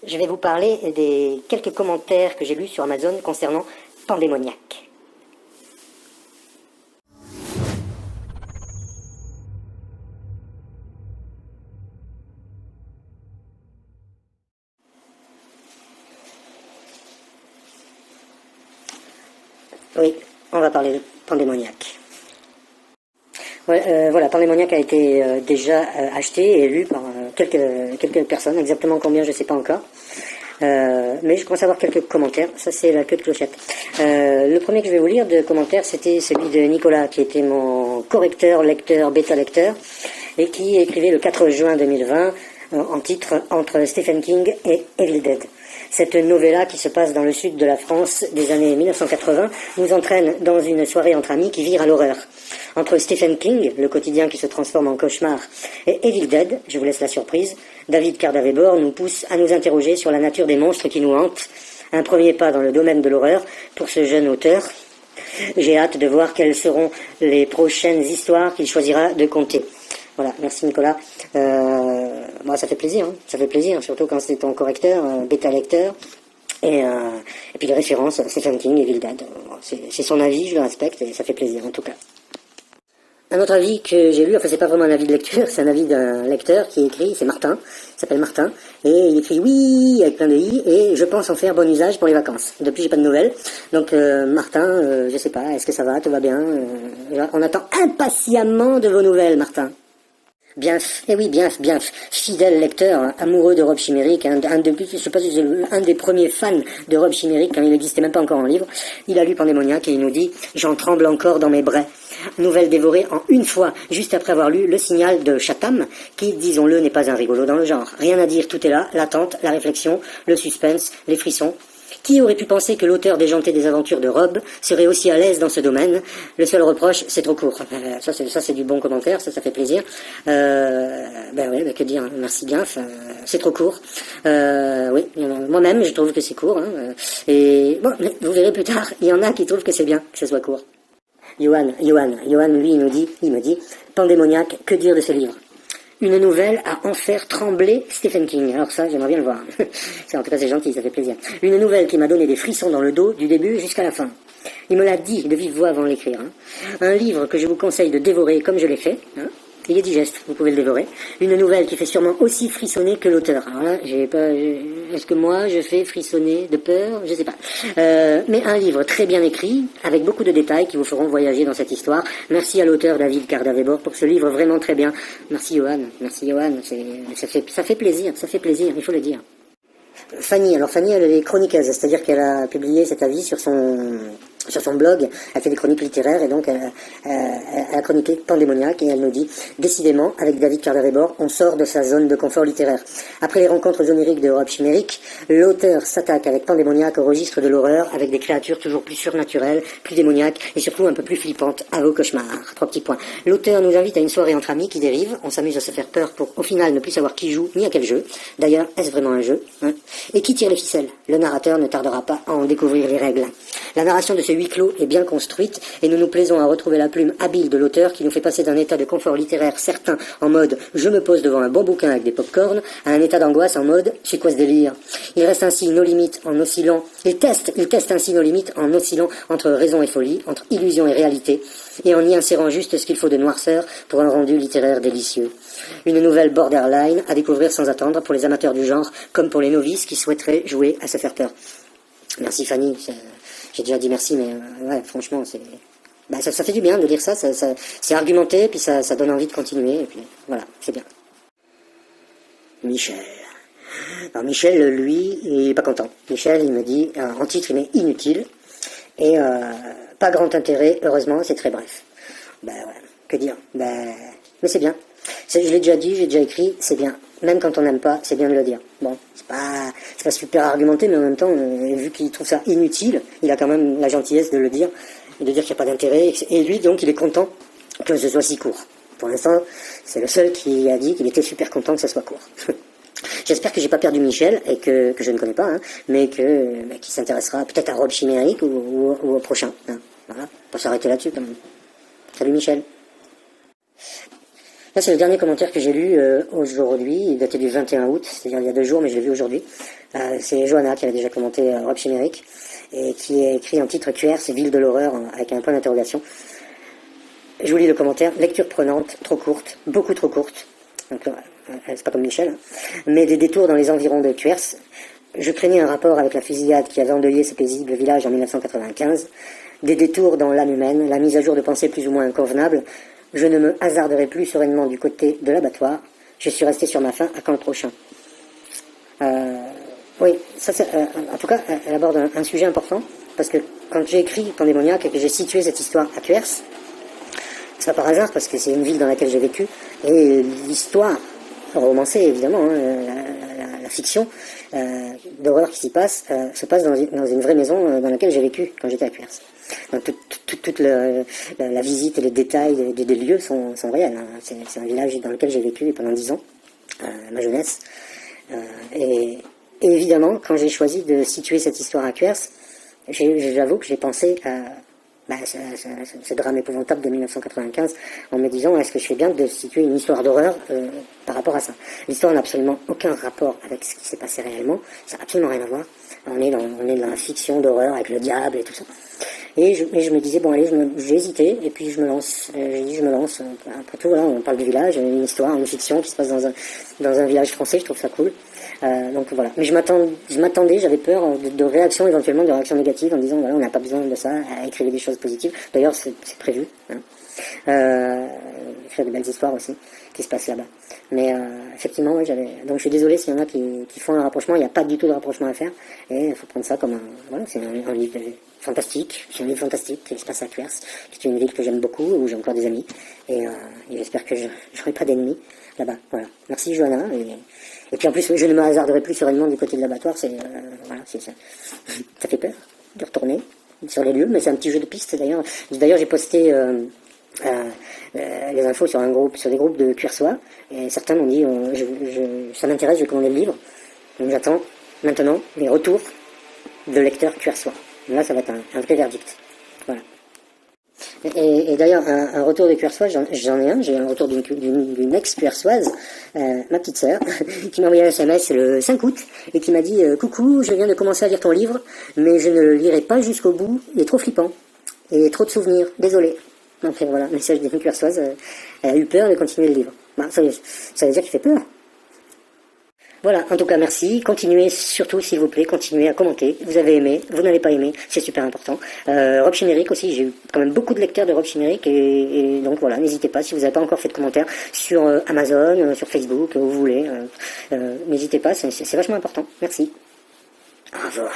Je vais vous parler des quelques commentaires que j'ai lus sur Amazon concernant Pandémoniac. Oui, on va parler de Pandémoniac. Voilà, Pandémoniac a été déjà acheté et lu par quelques personnes, exactement combien je ne sais pas encore. Mais je commence à avoir quelques commentaires, ça c'est la queue de clochette. Le premier que je vais vous lire de commentaires, c'était celui de Nicolas, qui était mon correcteur, lecteur, bêta-lecteur, et qui écrivait le 4 juin 2020 en titre « Entre Stephen King et Evil Dead ». Cette novella qui se passe dans le sud de la France des années 1980 nous entraîne dans une soirée entre amis qui vire à l'horreur. Entre Stephen King, le quotidien qui se transforme en cauchemar, et Evil Dead, je vous laisse la surprise, David Cardavébor nous pousse à nous interroger sur la nature des monstres qui nous hantent. Un premier pas dans le domaine de l'horreur pour ce jeune auteur. J'ai hâte de voir quelles seront les prochaines histoires qu'il choisira de conter. Voilà, merci Nicolas. Moi, ça fait plaisir, surtout quand c'est ton correcteur, bêta-lecteur. Et puis les références, Stephen King, Evil Dead. C'est son avis, je le respecte et ça fait plaisir en tout cas. Un autre avis que j'ai lu, enfin c'est pas vraiment un avis de lecture, c'est un avis d'un lecteur qui écrit, c'est Martin, il s'appelle Martin, et il écrit oui avec plein de i, et je pense en faire bon usage pour les vacances. Depuis j'ai pas de nouvelles, donc Martin, je sais pas, est-ce que ça va, tout va bien, on attend impatiemment de vos nouvelles Martin. Bien, eh oui, bien, fidèle lecteur, hein, amoureux de Rob Chimérique, je sais pas si c'est un des premiers fans de Rob Chimérique quand il n'existait même pas encore en livre. Il a lu Pandémoniac et il nous dit « J'en tremble encore dans mes brais ». Nouvelle dévorée en une fois, juste après avoir lu Le Signal de Chatham, qui, disons-le, n'est pas un rigolo dans le genre. Rien à dire, tout est là, l'attente, la réflexion, le suspense, les frissons. Qui aurait pu penser que l'auteur déjanté des aventures de Rob serait aussi à l'aise dans ce domaine? Le seul reproche, c'est trop court. Ça c'est du bon commentaire, ça fait plaisir. Que dire, merci bien, c'est trop court. Oui, moi-même je trouve que c'est court. Hein, et bon, vous verrez plus tard, il y en a qui trouvent que c'est bien que ce soit court. Johan, lui, il me dit, Pandémoniac, que dire de ce livre? Une nouvelle à en faire trembler Stephen King. Alors ça, j'aimerais bien le voir. En tout cas, c'est gentil, ça fait plaisir. Une nouvelle qui m'a donné des frissons dans le dos du début jusqu'à la fin. Il me l'a dit de vive voix avant de l'écrire. Hein. Un livre que je vous conseille de dévorer comme je l'ai fait. Hein. Il est digeste, vous pouvez le dévorer. Une nouvelle qui fait sûrement aussi frissonner que l'auteur. Alors là, est-ce que moi, je fais frissonner de peur? Je sais pas. Mais un livre très bien écrit, avec beaucoup de détails qui vous feront voyager dans cette histoire. Merci à l'auteur David Cardavébor pour ce livre vraiment très bien. Merci Johan. Ça fait plaisir, il faut le dire. Fanny, elle est chroniqueuse, c'est-à-dire qu'elle a publié cet avis sur son blog, elle fait des chroniques littéraires et donc elle a chroniqué Pandémoniac et elle nous dit « Décidément, avec David Cardavébor, on sort de sa zone de confort littéraire. Après les rencontres oniriques de Rob Chimérique, l'auteur s'attaque avec Pandémoniac au registre de l'horreur avec des créatures toujours plus surnaturelles, plus démoniaques et surtout un peu plus flippantes à vos cauchemars. » 3 petits points. L'auteur nous invite à une soirée entre amis qui dérive, on s'amuse à se faire peur pour au final ne plus savoir qui joue ni à quel jeu. D'ailleurs, est-ce vraiment un jeu hein? Et qui tire les ficelles? Le narrateur ne tardera pas à en découvrir les règles. La narration de ce huis clos est bien construite et nous nous plaisons à retrouver la plume habile de l'auteur qui nous fait passer d'un état de confort littéraire certain en mode « je me pose devant un bon bouquin avec des pop-corn » à un état d'angoisse en mode « c'est quoi ce délire ?» Il reste ainsi nos limites en oscillant, il teste ainsi nos limites en oscillant entre raison et folie, entre illusion et réalité, et en y insérant juste ce qu'il faut de noirceur pour un rendu littéraire délicieux. Une nouvelle borderline à découvrir sans attendre pour les amateurs du genre comme pour les novices qui souhaiteraient jouer à se faire peur. Merci Fanny, j'ai déjà dit merci, mais ouais, franchement, ça fait du bien de lire ça c'est argumenté, puis ça donne envie de continuer, et puis voilà, c'est bien. Michel. Alors Michel, lui, il est pas content. Michel, il me dit, en titre, il est inutile, et pas grand intérêt, heureusement, c'est très bref. Voilà, que dire, mais c'est bien. Je l'ai déjà dit, j'ai déjà écrit, c'est bien. Même quand on n'aime pas, c'est bien de le dire. Bon, c'est pas super argumenté, mais en même temps, vu qu'il trouve ça inutile, il a quand même la gentillesse de le dire, et de dire qu'il n'y a pas d'intérêt, et lui, donc, il est content que ce soit si court. Pour l'instant, c'est le seul qui a dit qu'il était super content que ce soit court. J'espère que j'ai pas perdu Michel, et que je ne connais pas, hein, mais qu'il s'intéressera peut-être à Rob Chimérique ou au prochain. Hein. Voilà, on peut s'arrêter là-dessus quand même. Salut Michel. Là, c'est le dernier commentaire que j'ai lu aujourd'hui, il datait du 21 août, c'est-à-dire il y a 2 jours, mais je l'ai vu aujourd'hui. C'est Johanna qui avait déjà commenté Rob Chiméric, et qui a écrit en titre QR, c'est Ville de l'horreur, avec un point d'interrogation. Je vous lis le commentaire. Lecture prenante, trop courte, beaucoup trop courte. Donc, c'est pas comme Michel, hein. Mais des détours dans les environs de Cuers. Je craignais un rapport avec la fusillade qui avait endeuillé ce paisible village en 1995. Des détours dans l'âme humaine, la mise à jour de pensées plus ou moins inconvenables. Je ne me hasarderai plus sereinement du côté de l'abattoir. Je suis resté sur ma faim. À quand le prochain? Oui, ça, en tout cas, elle aborde un sujet important, parce que quand j'ai écrit Pandémoniaque et que j'ai situé cette histoire à Cuers, c'est pas par hasard, parce que c'est une ville dans laquelle j'ai vécu, et l'histoire romancée, évidemment, hein, la fiction d'horreur qui s'y passe, se passe dans une vraie maison dans laquelle j'ai vécu quand j'étais à Cuers. Donc toute la visite et les détails des lieux sont réels, hein. C'est un village dans lequel j'ai vécu pendant 10 ans, ma jeunesse. Et évidemment, quand j'ai choisi de situer cette histoire à Cuers, j'avoue que j'ai pensé à ce drame épouvantable de 1995 en me disant, est-ce que je fais bien de situer une histoire d'horreur par rapport à ça? L'histoire n'a absolument aucun rapport avec ce qui s'est passé réellement, ça n'a absolument rien à voir. On est dans la fiction d'horreur avec le diable et tout ça. Et je me disais, bon allez, j'ai hésité, et puis je me lance. J'ai dit, je me lance. Après tout, voilà, on parle du village, une histoire, une fiction qui se passe dans un village français, je trouve ça cool. Donc voilà. Mais je m'attendais, j'avais peur de réactions, éventuellement de réactions négatives, en disant, voilà, on n'a pas besoin de ça, à écrire des choses positives. D'ailleurs, c'est prévu, hein. Écrire de belles histoires aussi, qui se passent là-bas. Mais effectivement, ouais, donc je suis désolé s'il y en a qui font un rapprochement, il n'y a pas du tout de rapprochement à faire, et il faut prendre ça comme voilà, c'est un livre fantastique, c'est un livre fantastique qui se passe à Cuers, qui est une ville que j'aime beaucoup, où j'ai encore des amis, et j'espère que je n'aurai pas d'ennemis là-bas. Voilà. Merci Johanna, et puis en plus, je ne me hasarderai plus sereinement du côté de l'abattoir, voilà, ça fait peur de retourner sur les lieux, mais c'est un petit jeu de piste d'ailleurs. D'ailleurs, j'ai posté les infos sur des groupes de Cuersois, et certains m'ont dit, ça m'intéresse, je vais commander le livre. Donc j'attends maintenant les retours de lecteurs Cuersois. Là, ça va être un vrai verdict. Voilà. Et d'ailleurs, un retour de Cuersois, j'en ai un. J'ai un retour d'une ex-Cuersoise, ma petite sœur, qui m'a envoyé un SMS le 5 août, et qui m'a dit, coucou, je viens de commencer à lire ton livre, mais je ne le lirai pas jusqu'au bout, il est trop flippant, et trop de souvenirs, désolé. Donc voilà, message d'une Cuersoise, elle a eu peur de continuer le livre. Bah, ça veut dire qu'il fait peur. Voilà, en tout cas merci, continuez surtout s'il vous plaît, continuez à commenter, vous avez aimé, vous n'avez pas aimé, c'est super important. Rob Chiméric aussi, j'ai eu quand même beaucoup de lecteurs de Rob Chiméric, et donc voilà, n'hésitez pas, si vous n'avez pas encore fait de commentaires sur Amazon, sur Facebook, où vous voulez, n'hésitez pas, c'est vachement important, merci. Au revoir.